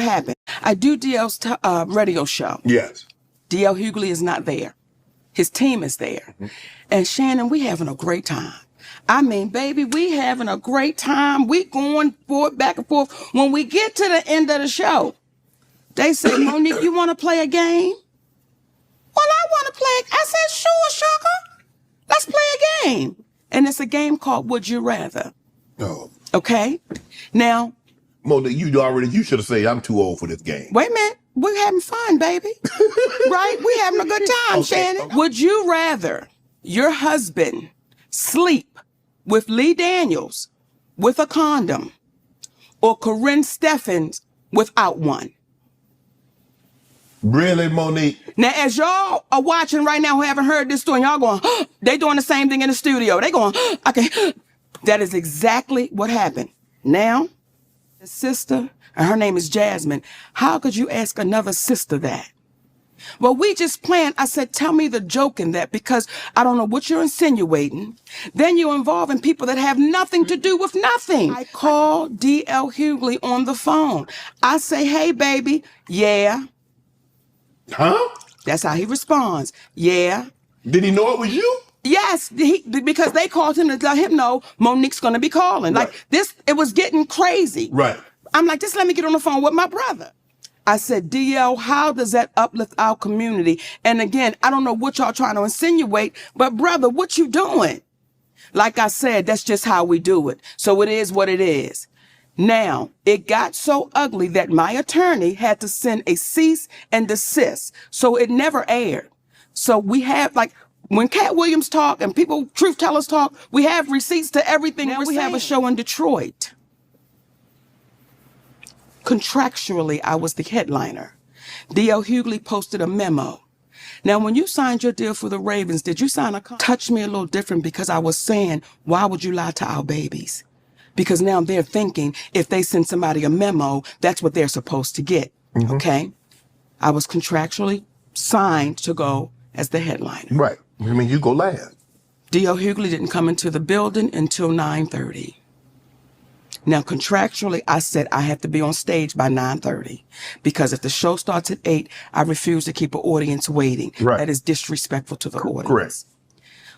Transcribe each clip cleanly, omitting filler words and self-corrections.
happened. I do DL's radio show. Yes. DL Hughley is not there. His team is there. And Shannon, we having a great time. I mean, baby, we having a great time. We going forward, back and forth. When we get to the end of the show, they say, Monique, you want to play a game? Well, I want to play. I said, sure, sugar. Let's play a game. And it's a game called Would You Rather. Oh. Okay? Now. Monique, you should have said, I'm too old for this game. Wait a minute. We're having fun, baby. Right? We're having a good time, Shannon. Okay. Would you rather your husband sleep with Lee Daniels with a condom or Corinne Steffens without one? Really, Monique? Now, as y'all are watching right now who haven't heard this story, y'all going, they doing the same thing in the studio. They going, okay. That is exactly what happened. Now, the sister, and her name is Jasmine, how could you ask another sister that? Well, we just planned. I said, tell me the joke in that, because I don't know what you're insinuating. Then you're involving people that have nothing to do with nothing. I call D.L. Hughley on the phone. I say, hey, baby, yeah. Huh? That's how he responds. Yeah. Did he know it was you? Yes, because they called him to let him know Monique's going to be calling. Right. Like this, it was getting crazy. Right. I'm like, just let me get on the phone with my brother. I said, DL, how does that uplift our community? And again, I don't know what y'all trying to insinuate, but brother, what you doing? Like I said, that's just how we do it. So it is what it is. Now, it got so ugly that my attorney had to send a cease and desist. So it never aired. So we have, like, when Cat Williams talk and people, truth tellers talk, we have receipts to everything. Now we have a show in Detroit. Contractually, I was the headliner. D.L. Hughley posted a memo. Now, when you signed your deal for the Ravens, did you sign a contract? Touched me a little different because I was saying, why would you lie to our babies? Because now they're thinking if they send somebody a memo, that's what they're supposed to get. Mm-hmm. Okay? I was contractually signed to go as the headliner. Right. I mean, you go last. D.L. Hughley didn't come into the building until 9:30. Now, contractually, I said I have to be on stage by 9:30 because if the show starts at 8, I refuse to keep an audience waiting. Right. That is disrespectful to the audience. Correct.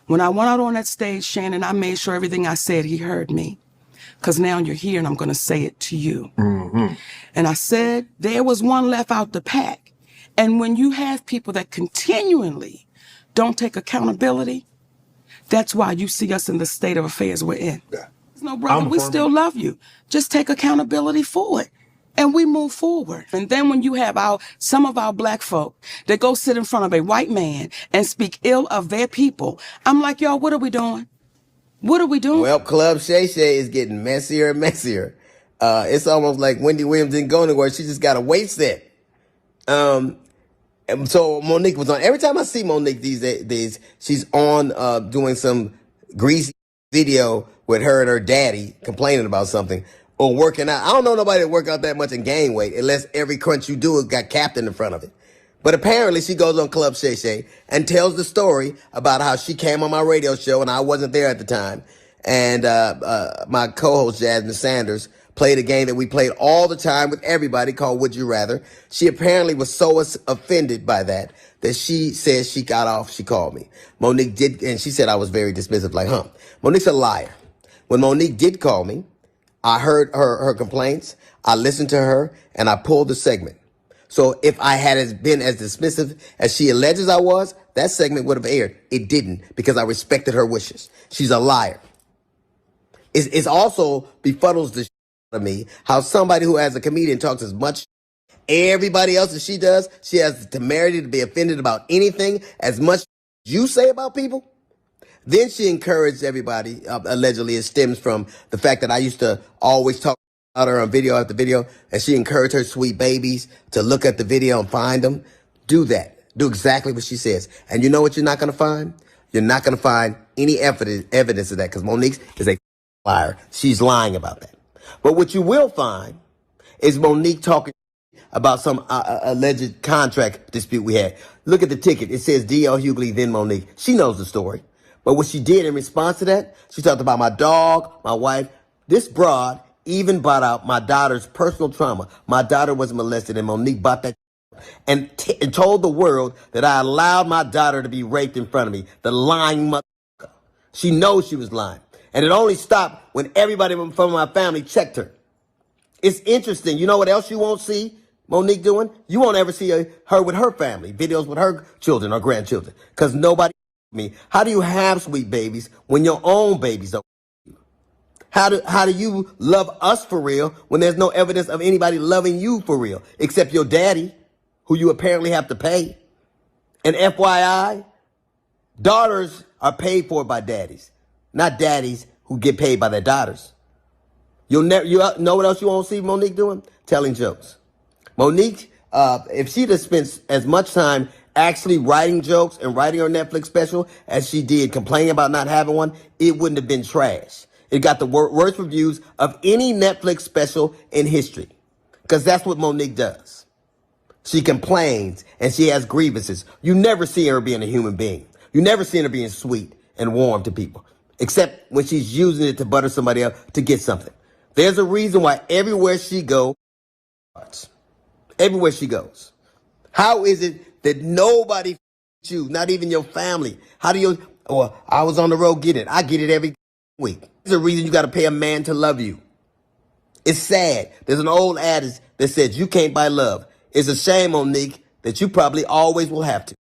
When I went out on that stage, Shannon, I made sure everything I said, he heard me. Because now you're here and I'm going to say it to you. Mm-hmm. And I said, there was one left out the pack. And when you have people that continually don't take accountability, that's why you see us in the state of affairs we're in. Yeah. No, brother, we still love you. Just take accountability for it. And we move forward. And then when you have some of our black folk that go sit in front of a white man and speak ill of their people, I'm like, y'all, what are we doing? What are we doing? Well, Club Shay is getting messier and messier. It's almost like Wendy Williams didn't go anywhere. She just got a weight set. And so Monique was on. Every time I see Monique these days, she's on doing some greasy video with her and her daddy complaining about something or working out. I don't know nobody that work out that much and gain weight unless every crunch you do got Captain in front of it. But apparently she goes on Club Shay and tells the story about how she came on my radio show and I wasn't there at the time. And my co-host Jasmine Sanders played a game that we played all the time with everybody called Would You Rather. She apparently was so offended by that she says she got off. She called me. Monique did, and she said I was very dismissive, like, Monique's a liar. When Monique did call me, I heard her complaints. I listened to her and I pulled the segment. So if I had been as dismissive as she alleges I was, that segment would have aired. It didn't because I respected her wishes. She's a liar. It's also befuddles the shit out of me how somebody who as a comedian talks as much everybody else as she does, she has the temerity to be offended about anything as much you say about people. Then she encouraged everybody, allegedly it stems from the fact that I used to always talk about her on video after video, and she encouraged her sweet babies to look at the video and find them. Do that. Do exactly what she says. And you know what you're not going to find? You're not going to find any evidence of that because Monique is a liar. She's lying about that. But what you will find is Monique talking about some alleged contract dispute we had. Look at the ticket. It says D.L. Hughley, then Monique. She knows the story. But what she did in response to that, she talked about my dog, my wife. This broad even brought out my daughter's personal trauma. My daughter was molested, and Monique bought that and told the world that I allowed my daughter to be raped in front of me. The lying mother. She knows she was lying. And it only stopped when everybody from my family checked her. It's interesting. You know what else you won't see Monique doing? You won't ever see her with her family, videos with her children or grandchildren, because nobody me. How do you have sweet babies when your own babies don't? How do you love us for real when there's no evidence of anybody loving you for real, except your daddy, who you apparently have to pay? And FYI, daughters are paid for by daddies, not daddies who get paid by their daughters. You know what else you won't see Monique doing? Telling jokes. Monique, if she'd have spent as much time actually writing jokes and writing her Netflix special as she did complaining about not having one, it wouldn't have been trash. It got the worst reviews of any Netflix special in history, because that's what Monique does. She complains and she has grievances. You never see her being a human being. You never see her being sweet and warm to people, except when she's using it to butter somebody up to get something. There's a reason why everywhere she goes, everywhere she goes. How is it that nobody you, not even your family? How do you, I was on the road getting it. I get it every week. There's a reason you got to pay a man to love you. It's sad. There's an old adage that says you can't buy love. It's a shame, Monique, that you probably always will have to.